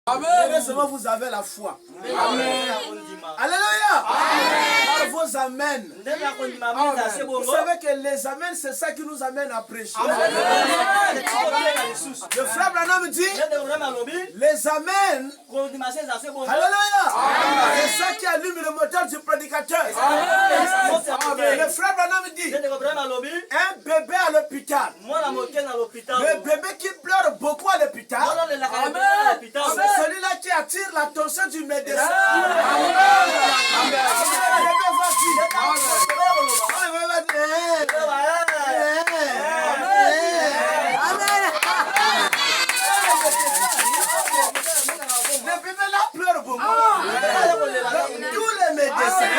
Heureusement, vous avez la foi. Alléluia. Par vos amens. Vous savez que les amens, c'est ça qui nous amène à prêcher. Le frère Branham dit, les amens, alléluia, c'est ça qui allume le moteur du prédicateur. Le frère Branham dit, un bébé à l'hôpital, le bébé qui pleure beaucoup à l'hôpital, c'est celui-là qui attire l'attention du médecin. Le bébé là pleure beaucoup. Tous les médecins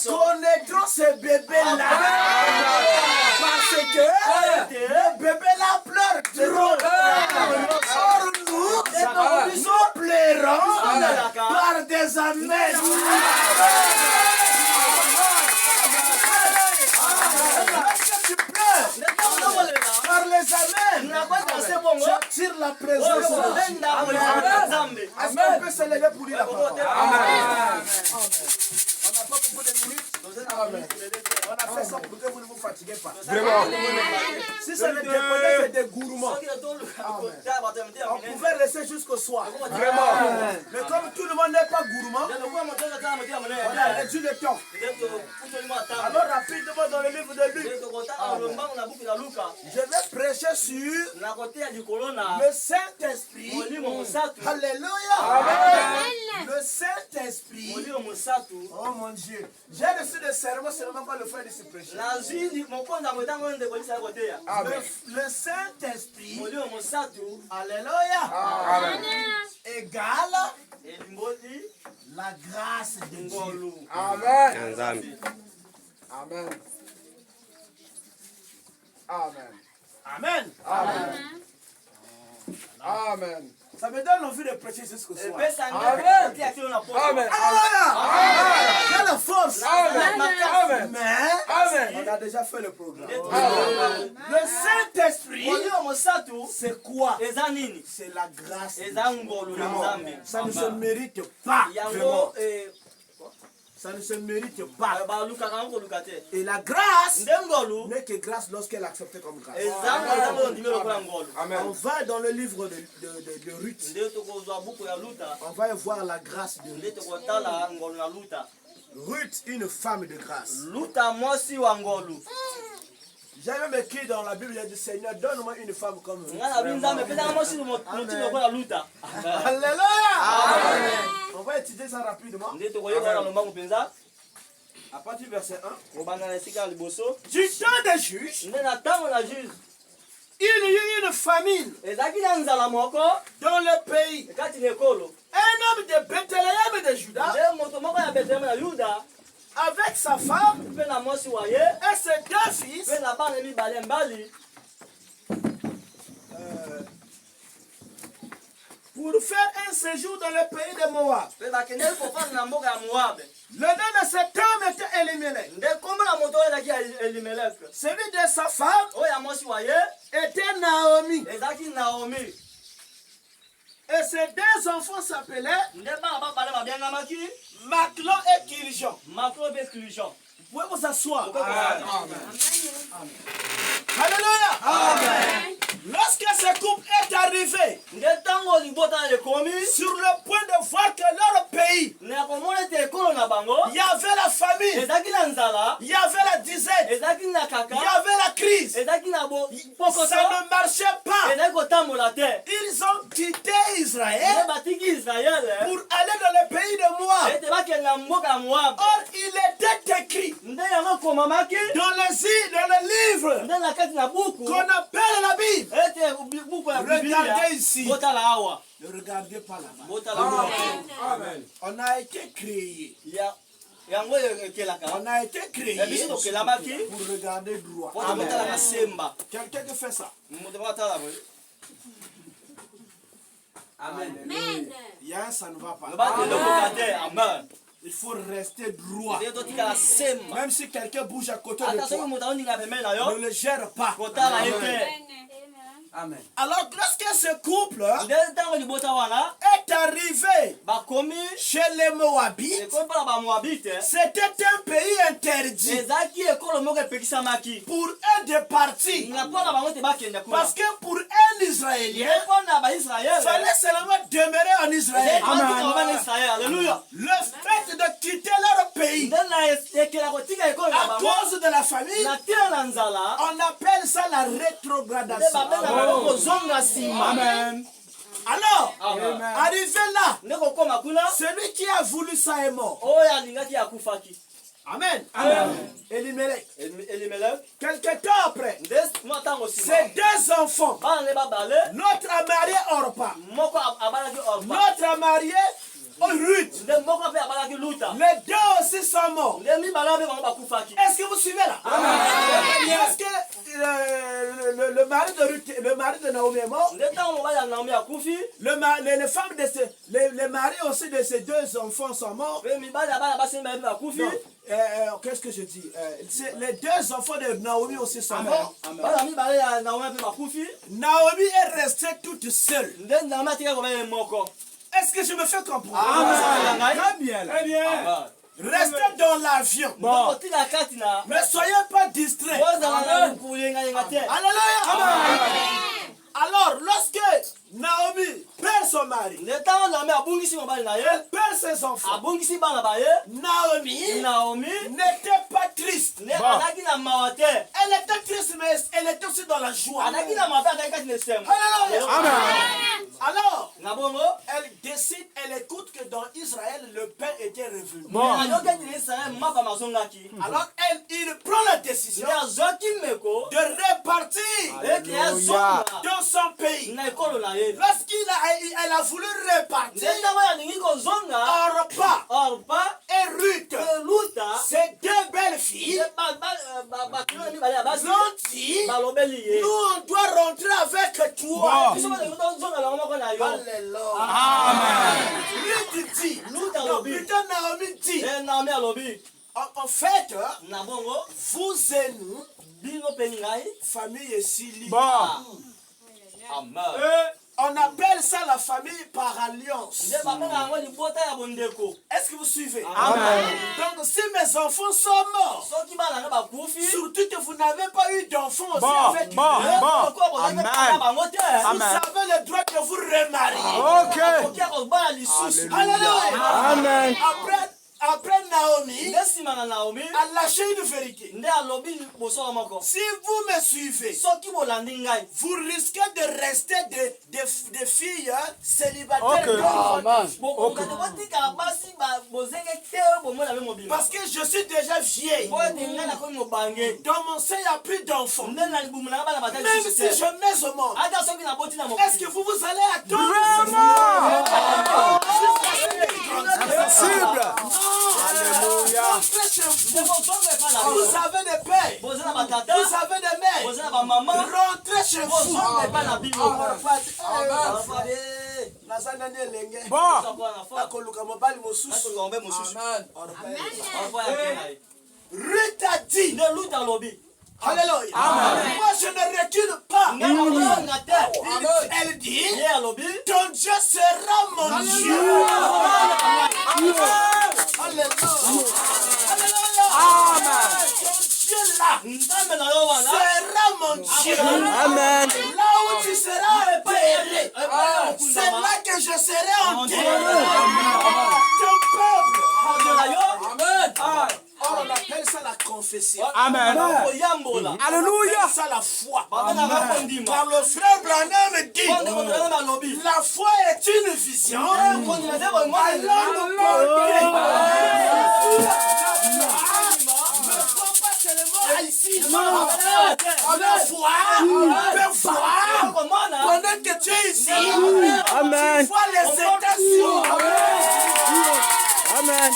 connaîtront ce bébé-là. Parce que le bébé là pleure trop. Or nous pleurons par des amens. Tu pleures par les amens. J'attire la présence. Est-ce qu'on peut se lever pour dire la parole? On n'a pas beaucoup de minutes. On a fait ça pour que vous ne vous fatiguez pas. Si c'est le dépendant, c'est des gourmands. On pouvait rester jusqu'au soir. Mais comme tout le monde n'est pas gourmand, on a réduit le temps. Alors rapidement dans le livre de Luc, je vais prêcher sur le Saint-Esprit. Alléluia. Le Saint-Esprit. Oh mon Dieu. J'ai reçu des serments seulement quand le frère de se prêcher. Le Saint-Esprit. Alléluia. Égale la grâce de Dieu. Amen. Amen. Amen. Amen. Amen. Amen. Ça me donne envie de prêcher jusqu'au soir. Amen. Amen. Quelle force. Amen. Mais on a déjà fait le programme. Le Saint-Esprit, c'est quoi? C'est la grâce. Ça ne se mérite pas. Ça ne se mérite pas. Et la grâce n'est que grâce lorsqu'elle est acceptée comme grâce. Amen. On va dans le livre de Ruth. On va y voir la grâce de Ruth. Ruth, une femme de grâce. J'ai même écrit dans la Bible, il a dit Seigneur, donne-moi une femme comme Ruth. Alléluia. On va étudier ça rapidement. À partir du verset 1. Du temps des juges, il y eut une famine dans le pays. Un homme de Bethléem de Juda, avec sa femme et ses deux fils, pour faire un séjour dans le pays de Moab. Le nom de cet homme était Elimelech. Celui de sa femme était Naomi. Et ses deux enfants s'appelaient Maclon et Kilijon. Vous pouvez vous asseoir. Amen. Alléluia. Amen. Lorsque ce couple est arrivé sur le point de voir que leur pays, il y avait la famine, il y avait la disette, il y avait la crise, ça ne marchait pas. Ils ont quitté Israël pour aller dans le pays de Moab. Or, il était écrit dans le livre qu'on appelle la Bible. Regardez ici. Ne regardez pas là-bas. Amen. On a été créé. On a été créé pour regarder droit. Quelqu'un qui fait ça. Amen. Hier, ça ne va pas. Amen. Il faut rester droit. Même si quelqu'un bouge à côté de toi, ne le gère pas. Amen. Amen. Alors, lorsque ce couple est est arrivé chez les Moabites. C'était un pays interdit pour eux de partir. Parce que pour un Israélien, il fallait seulement demeurer en Israël. Le fait de quitter leur pays à cause de la famille, on appelle ça la rétrogradation. Amen. Alors, arrivé là, celui qui a voulu ça est mort. Amen. Elimelech. Quelque temps après, ces deux enfants, notre marié Orpa, notre marié Ruth, les deux aussi sont morts. Est-ce que vous suivez là? Parce que le mari de Ruth, le mari de Naomi est mort. Les femmes de les maris aussi de ces deux enfants sont morts. Qu'est-ce que je dis? Les deux enfants de Naomi aussi sont morts. Naomi est restée toute seule. Est-ce que je me fais comprendre? Très bien. Restez dans l'avion. Ne soyez pas distraits. Alléluia. Alors, lorsque Naomi perd son mari, elle perd ses enfants, Naomi n'était pas triste. Elle était triste, mais elle était aussi dans la joie. Alors, elle décide, elle écoute que dans Israël, le pain était revenu. Alors, il prend la décision de repartir dans son pays. Lorsqu'elle a voulu repartir, Orpa et Ruth, ces deux belles filles, l'ont dit, nous on doit rentrer avec toi. Alléluia. Ruth dit, plutôt Naomi dit, en fait, vous et nous, famille est si libre. On appelle ça la famille par alliance. Est-ce que vous suivez? Amen. Donc si mes enfants sont morts, surtout que vous n'avez pas eu d'enfants aussi avec eux, vous avez le droit de vous remarier. Alléluia. Amen. Après Naomi a lâché une vérité. Si vous me suivez, vous risquez de rester des filles célibataires. Parce que je suis déjà vieille. Dans mon sein, il n'y a plus d'enfants. Même si je mets au monde, est-ce que vous allez attendre? Alléluia. Vous avez des pères, vous avez des mères, rentrez chez vous. Ruth a dit, alléluia. Moi je ne recule pas. Elle dit, ton Dieu sera mon Dieu. Alléluia. Amen. Ton Dieu là sera mon Dieu. Amen. Là où tu seras enterré, c'est là que je serai enterré. Ton peuple. Amen. Or, on appelle ça la confession. Amen. Alléluia. On appelle ça la foi. Car le frère Branham dit, la foi est une vision. Alors nous porter. Ne prends pas seulement ici. La foi peut voir pendant que tu es ici. Amen. Tu vois les États-Unis. Amen.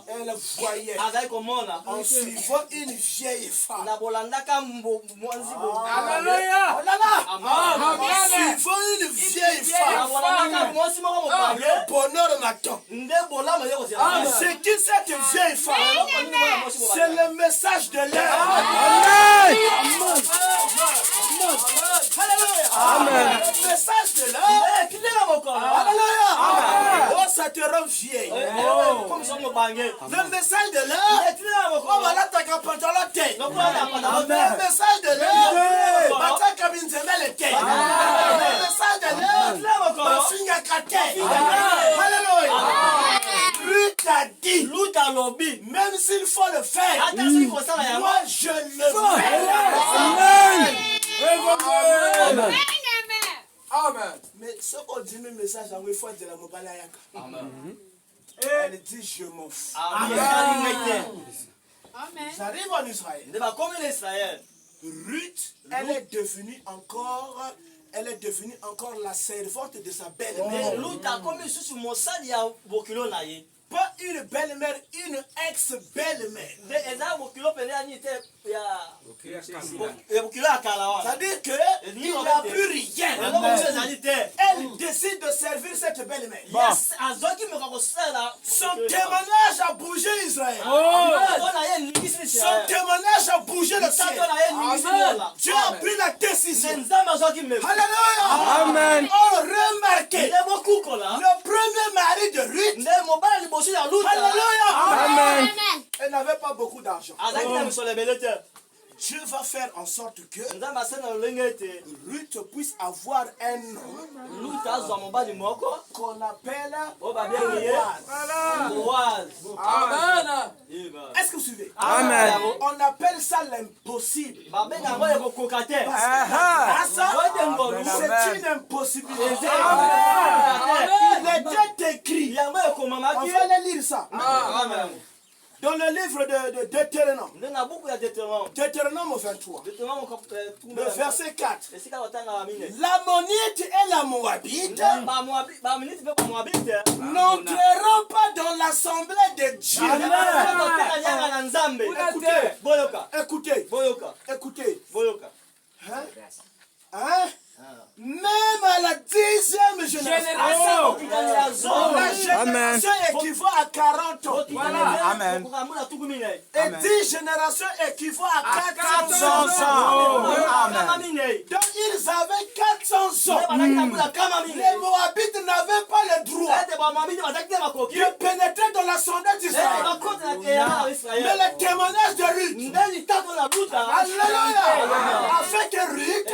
Elle voyait en suivant une vieille femme. Alléluia. En suivant une vieille femme, le bonheur m'attend. Ce qui cette vieille femme, c'est le message de l'air. Amen. seront vieilles. Le message de l'heure, on va l'attaquer à pantalon. Le message de l'heure, l'attaque à binzemel. Le message de l'heure, ma fille à kate. Alléluia. Ruth a dit, même s'il faut le faire, moi je le fais. Amen. Amen. Mais ce qu'on dit, le message, il faut de la mobile. Elle dit, je m'en fous. J'arrive en Israël. Ruth, elle est devenue encore la servante de sa belle-mère. Pas une belle-mère, une ex-belle-mère. C'est-à-dire qu'il n'a plus rien. Elle décide de servir cette belle-mère. Son témoignage a bougé Israël. Son témoignage a bougé le ciel. Dieu a pris la décision. Alléluia. Amen. Oh, remarquez, le premier mari de Ruth, alléluia. Amen. Elle n'avait pas beaucoup d'argent. Dieu va faire en sorte que Ruth puisse avoir un nom qu'on appelle Boaz. Amen. Est-ce que vous suivez? Amen. On appelle ça l'impossible. C'est une impossibilité. Il était écrit. On va aller lire ça. Dans le livre de Deutéronome. Deutéronome 23. Le verset 4. L'Ammonite et la Moabite n'entreront pas dans l'assemblée de Dieu. Écoutez. Hein? Même à la 10e génération, la génération équivaut à 40 ans. Amen. Et 10 générations équivaut à 400 ans. Donc ils avaient 400 ans. Les Moabites n'avaient pas le droit de pénétrer dans l'assemblée d'Israël. Mais le témoignage de Ruth, alléluia, a fait que Ruth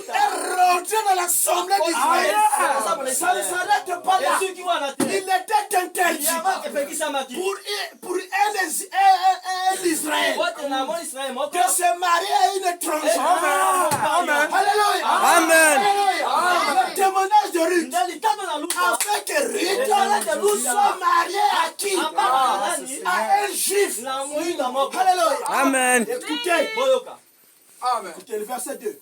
est rentrée dans l'assemblée d'Israël. Ça ne s'arrête pas là. Il était interdit pour un Israël de se marier à une étrangère. Alléluia. Amen. Le témoignage de Ruth a fait que Ruth soit mariée à qui? À un juif. Alléluia. Amen. Écoutez. Amen. Écoutez le verset 2.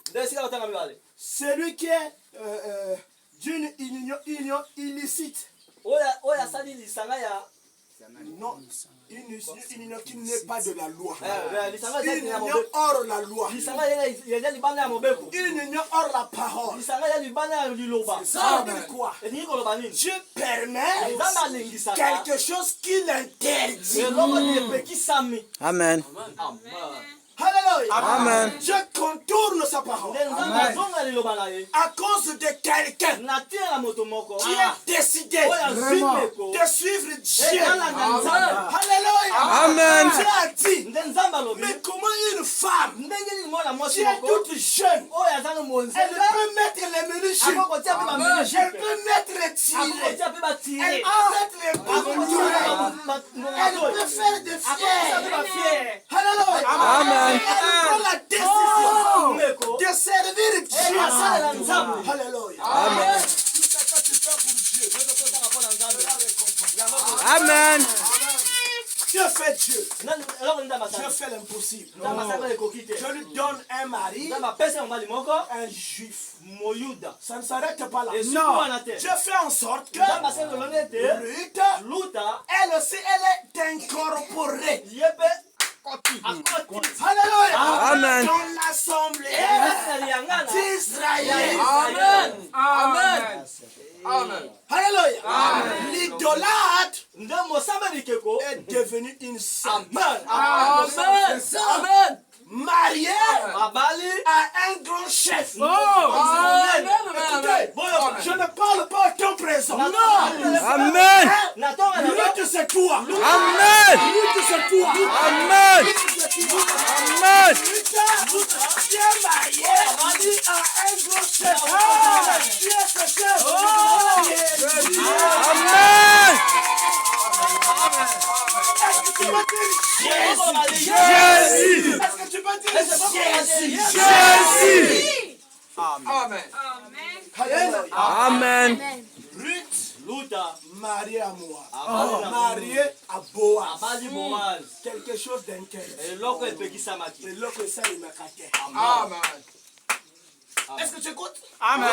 Celui qui est d'une union illicite. Non, une union qui n'est pas de la loi. Une union hors la loi. Une union hors la parole. Ça veut dire quoi? Dieu permet quelque chose qu'il interdit. Amen. Alléluia. Amen. Je contourne sa parole. À cause de quelqu'un qui a décidé de suivre Dieu. Alléluia. Amen. Dieu a dit, mais comment une femme qui est toute jeune, elle peut mettre les menus jupes, elle peut mettre les tirés, elle peut mettre les boucles, elle peut faire des fiers. Alléluia. Amen. Elle prend la décision de servir Dieu. Alléluia. Amen. Tout ce que tu fais pour Dieu. Amen. Dieu fait Dieu. Dieu fait l'impossible. Je lui donne un mari, un juif. Ça ne s'arrête pas là. Non. Dieu fait en sorte que Ruth, elle aussi, elle est incorporée. Alléluia. Amen. Dans l'assemblée d'Israël. Amen. Amen. Amen. Alléluia. L'idolâtre est devenu une sainte. Amen. Amen. Mariée à un grand chef. Amen. Écoutez, je ne parle pas au temps présent. Amen. Ruth, c'est toi. Amen. Ruth, c'est toi. Amen. Amen. Tu es marié à un gros chef. Tu es ce chef. Amen. Est-ce que tu peux dire Jésus. Est-ce que tu peux dire Jésus? Jésus. Amen. Amen. Ruth, Luta, mariée à moi. Amen. Mariée à Boaz. Abadi Boaz, Quelque chose d'intéressant. eloko epekisamaki. Et l'autre, ça, il m'a caqué. Amen. Est-ce que tu écoutes? Amen.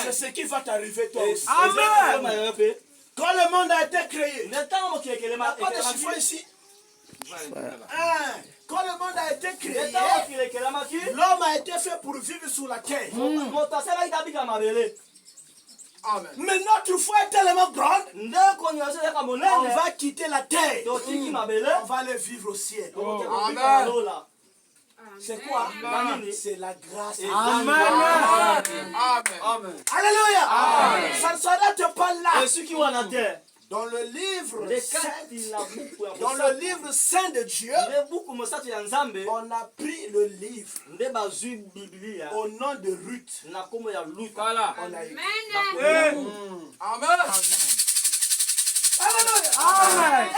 C'est ce qui va t'arriver toi aussi. Amen. Quand le monde a été créé, il n'y a pas de Netango chiffon ici. Hein, quand le monde a été créé, l'homme a été fait pour vivre sur la terre. Amen. Mais notre foi est tellement grande, on va quitter la terre. On va aller vivre au ciel. Amen. C'est quoi? C'est la grâce. Amen. Alléluia. Ça ne s'arrête pas là. Dans Dans le livre saint de Dieu, on a pris le livre au nom de Ruth. Voilà. On a écrit. Amen. Alléluia. Amen.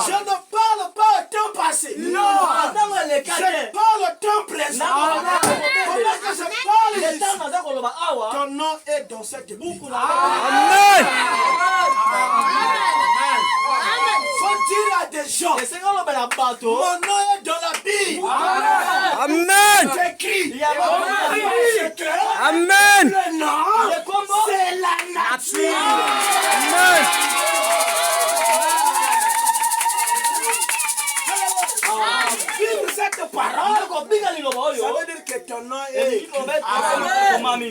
Je ne parle pas au temps passé. Non. Je parle au temps présent. Comment que je parle ici? Ton nom est dans cette Bible. Amen. Faut dire à des gens, mon nom est dans la Bible. Amen. C'est écrit. C'est que Amen. le nom, c'est la nature. Amen. Vivre cette parole, ça veut dire que ton nom est écrit. Amen.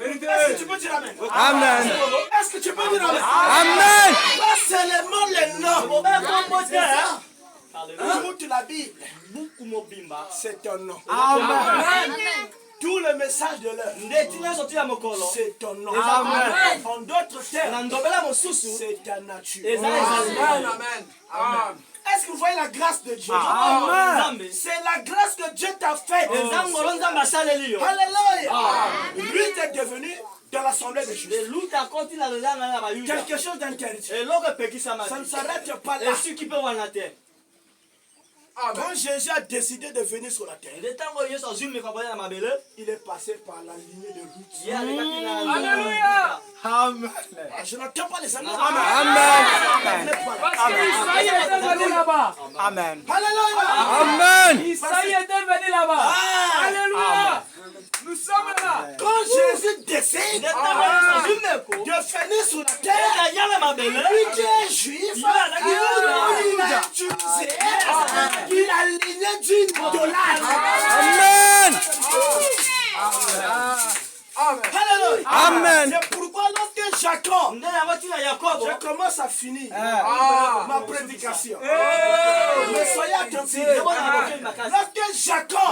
Est-ce que tu peux dire Amen? Amen. Est-ce que tu peux dire Amen? Amen. Pas seulement le nom. Toute la Bible, c'est ton nom. Amen. Tout le message de l'heure, c'est ton nom. Amen. En d'autres termes, c'est ta nature. Amen. Est-ce que vous voyez la grâce de Dieu? Amen. C'est la grâce que Dieu t'a faite. Alléluia. Lui est devenu dans l'assemblée de Jésus. Quelque chose d'intéressant. Ça ne s'arrête pas là. Quand Jésus a décidé de venir sur la terre, il est passé par la lignée de Ruth. Alléluia. Amen. Je n'entends pas les amis. Amen. Parce qu'Isaïe était venu là-bas. Amen. Alléluia. Amen. Isaïe était venu là-bas. Alléluia. Nous sommes là. Quand Jésus décide de venir sur la terre, lui qui est juif, il a utilisé la lignée d'une idolâtre. Amen. Alléluia. Amen. C'est pourquoi lorsque Jacob, je commence à finir ma prédication. Mais soyez attentifs. Lorsque Jacob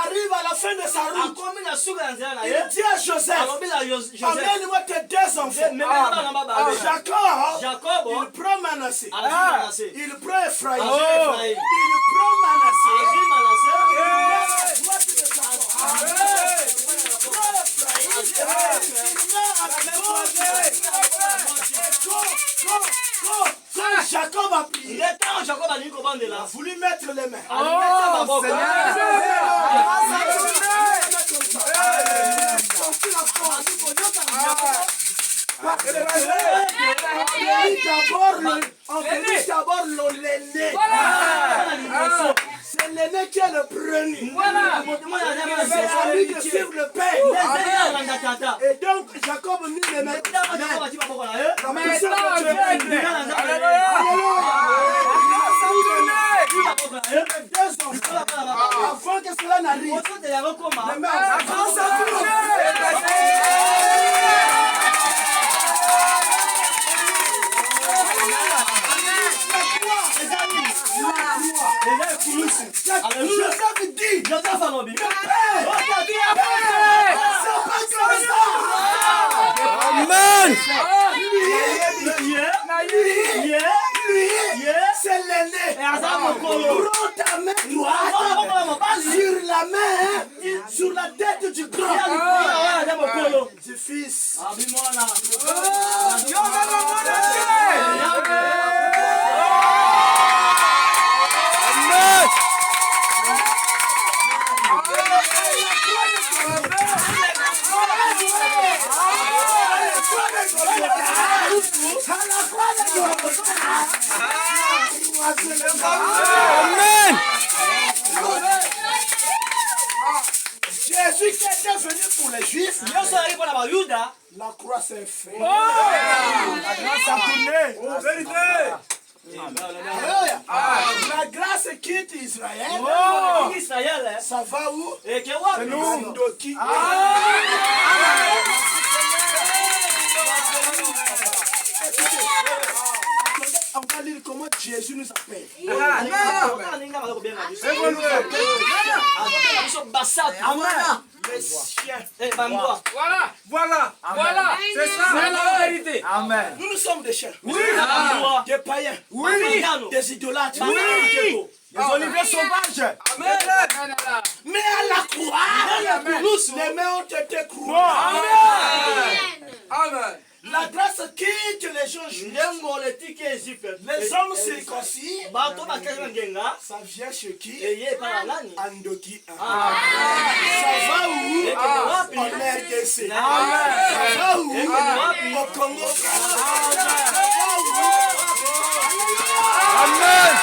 arrive à la fin de sa route, il dit à Joseph, amène-moi tes deux enfants. Jacob, il prend Manassé. Il prend Ephraïm. Il prend Manassé. Quand Jacob a prié, il a voulu mettre les mains. On finit d'abord l'aîné. C'est l'aîné qui est le premier. C'est à lui de suivre le père. Et donc Jacob mit les mains. Avant que cela n'arrive, Joseph dit, le père, c'est pas comme ça. c'est l'aîné. Prends ta main droite sur la main, sur la tête du grand. Du fils. Amen. Jésus qui était venu pour les Juifs, la croix s'est faite. La grâce a tourné. Alléluia. La grâce quitte Israël. Ça va où? C'est nous. Ndoki. On va lire comment Jésus nous appelle. Les chiens. Voilà. C'est ça. C'est la vérité. Amen. Nous sommes des chiens. Oui. Des païens. Oui. Des idolâtres. Oui. Les oliviers sauvages. Amen. Mais à la croix, les mains ont été clouées. Amen. La grâce quitte les gens juifs. Les hommes circoncis, ça vient chez qui? Andoki. Ça va où? En RDC. Ça va où? Au Congo. Amen.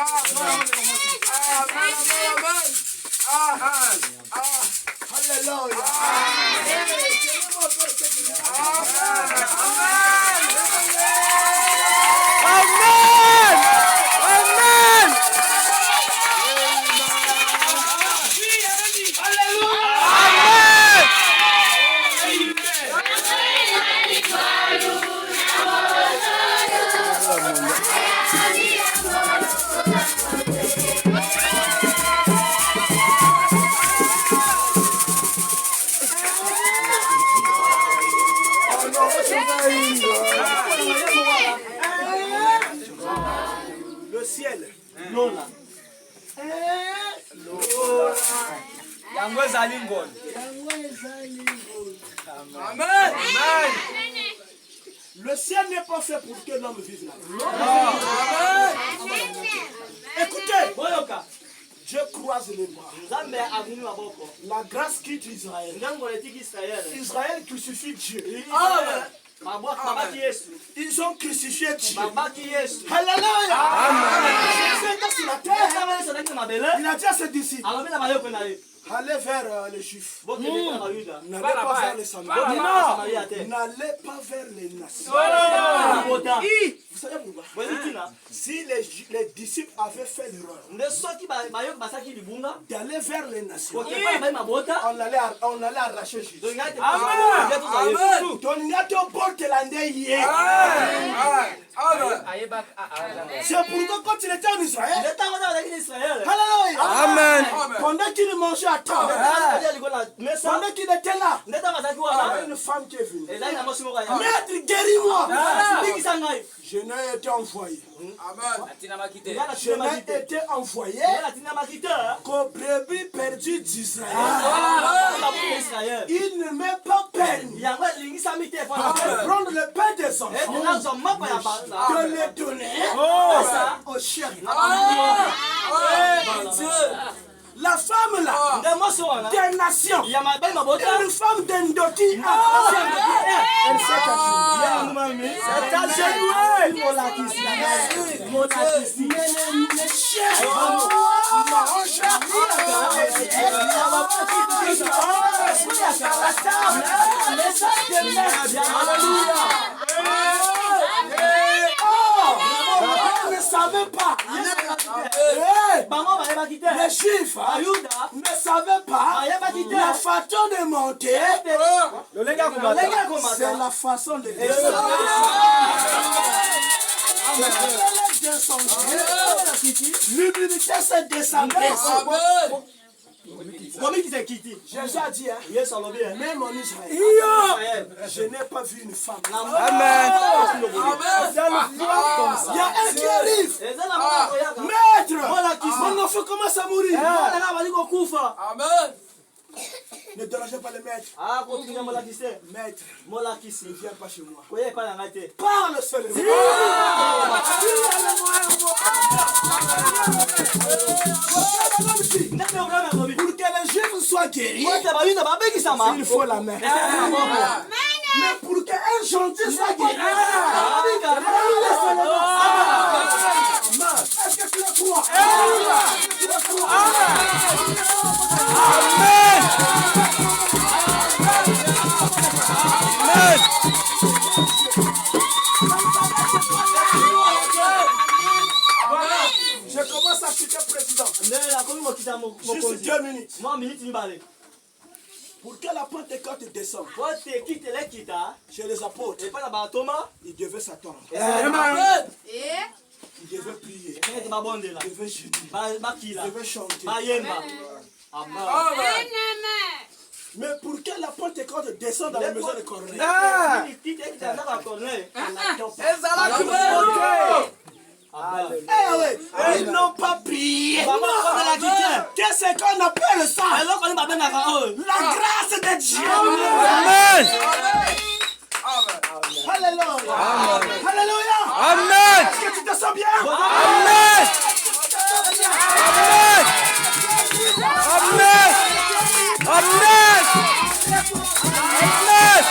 Amen. Le ciel. Amen. Le ciel n'est pas fait pour que l'homme vive là. Écoutez, je croise les bras. La grâce quitte Israël. Israël crucifie Dieu. Ils ont crucifié Dieu. Alléluia. Jésus était sur la terre. Il a dit à ses disciples, allez vers les Juifs. N'allez pas vers les Samaritains. N'allez pas vers les nations. Vous savez pourquoi? Si les disciples avaient fait l'erreur d'aller vers les nations, on allait arracher Jésus. C'est pourquoi quand il était en Israël, Amen. pendant qu'il mangeait à table, pendant qu'il était là, il y a une femme qui est venue. Maître, guéris-moi. Je n'ai été envoyé. Je n'ai été envoyé qu'aux brebis perdues d'Israël. Il ne m'est pas permis de prendre le pain des enfants, de le donner aux chiens. La femme là, des nations, une femme d'Endoti, elle s'est ne savait pas. Les Juifs ne savaient pas la façon de monter. C'est la façon de descendre. L'humilité c'est descendre. Jésus a dit, même en Israël, je n'ai pas vu une femme. Amen. Il y a un qui arrive. Maître, mon enfant commence à mourir. Amen. Ne dérangez pas le maître. Maître, ne viens pas chez moi. Parle seulement. Pour que les Juifs soient guéris, il faut la main. Mais pour qu'un gentil soit guéri, est-ce que tu le crois? Amen. Je commence à citer président. Juste 2 minutes. Pour que la Pentecôte descende chez les apôtres, ils devaient s'attendre. Ils devaient prier. Ils devaient jeûner. Ils devaient chanter. Amen. Mais pour que la Pentecôte descende dans la maison de Corneille, ils n'ont pas prié. Qu'est-ce qu'on appelle ça? La grâce de Dieu. Amen. Alléluia. Alléluia. Amen. Est-ce que tu te sens bien? Amen. Amen. Amen. Amen.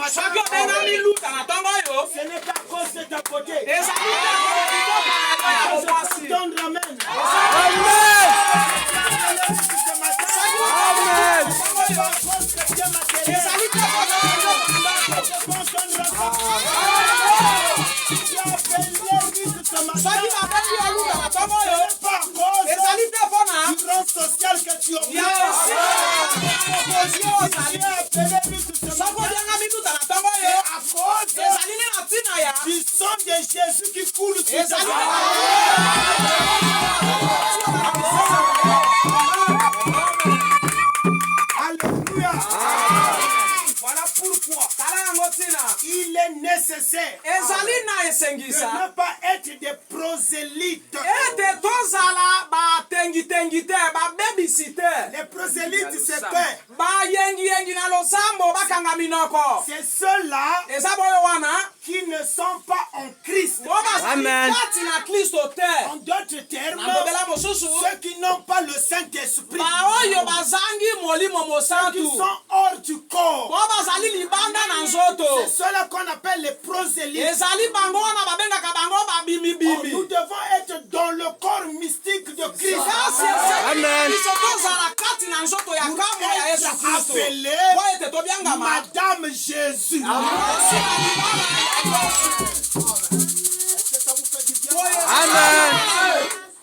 matin, soki obenga miluta na ntongo oyo ce n'est pas à cause de ta beauté. ezali te kokoka na yo ya bobwasi Donne amen. Amen. Ce matin, Amen. c'est pas à cause de bien matériel. ezali te kokoka soki babendi yo luta na ntongo oyo ezali te mpona social que tu ya okozio ozali soki obenga miluta na ntongo oyo ezali nde na ntina ya du sang de Jésus qui coule sur ta ezali Alléluia. Voilà pourquoi tala yango ntina il est nécessaire ezali na de esengisa ne pas être des prosélytes. ete tozala batengitengi te babebisi te Les prosélytes, c'est quoi? bayengiyengi na losambo bakanga minoko C'est ceux-là eza boyo wana qui ne sont pas en Christ. bo bazali Amen. kati na kristo te En d'autres termes, na mbobela mosusu ceux qui n'ont pas le Saint-Esprit, baoyo bazangi molimo qui mosantu sont hors du corps, bo bazali libanda na nzoto c'est ceux-là qu'on appelle les prosélytes. ezali bango wana babengaka bango babimibimi Nous devons être dans le corps mystique de Christ. kasi Amen. biso tozala kati na nzoto ya kamwa ya yesu Être kristo appelé po ete tobiangama Madame Jésus. nsima libala ya yesu Est-ce que ça vous fait du bien?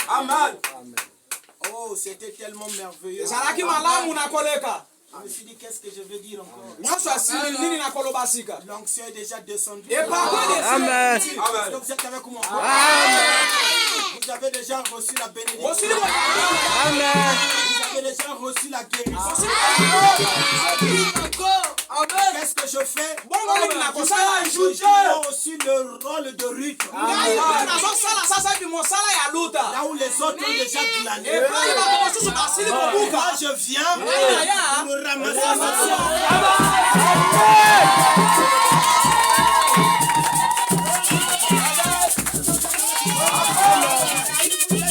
Amen. Oh, c'était tellement merveilleux. ezalaki malamu na koleka Je me suis dit, qu'est-ce que je veux dire encore? nyonso asili nini na koloba sika L'onction est déjà descendue. epakwe Amen. Est-ce que vous êtes avec moi? Vous avez déjà reçu la bénédiction. osili Amen. Vous avez déjà reçu la guérison. Qu'est-ce que je fais? bongo nini na kosala Je joue aussi le rôle de Ruth. ngai mpe nazosala sasa epi mosala ya luta Là où les autres ont déjà glané. epai bato mosusu basili Moi, kobuka je viens naya pour ramasser ma soeur.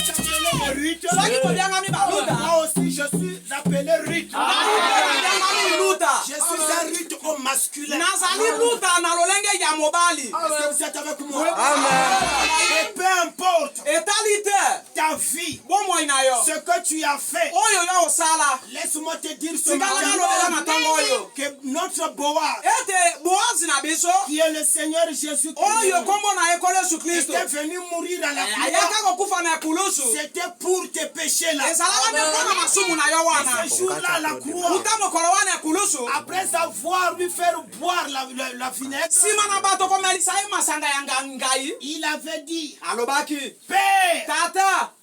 soki tobiangami baluta Moi aussi, je suis appelé Ruth. ngai mpe nabiangami luta Je suis un Ruth au masculin. nazali luta na lolenge ya mobali Est-ce que vous êtes avec moi? Amen. Et peu importe etali te ta vie, bomoi na yo ce que tu as fait, oyo yo osala laisse-moi te dire ce tikala nalobela na matin ntongo oyo que notre Boaz, ete boazi na biso qui est le Seigneur Jésus-Christ, oyo kombo na ekolo yesu kristo était venu mourir à la croix. ayaka kokufa na ekulusu C'était pour tes péchés là. ezalaka nde mpona masumu na yo wana Ce jour-là, à la croix, kuta mokolo wana ekulusu après avoir lui faire boire la vinaigre, nsima na bato komelisa ye masanga ya ngai il avait dit, alobaki Père, tata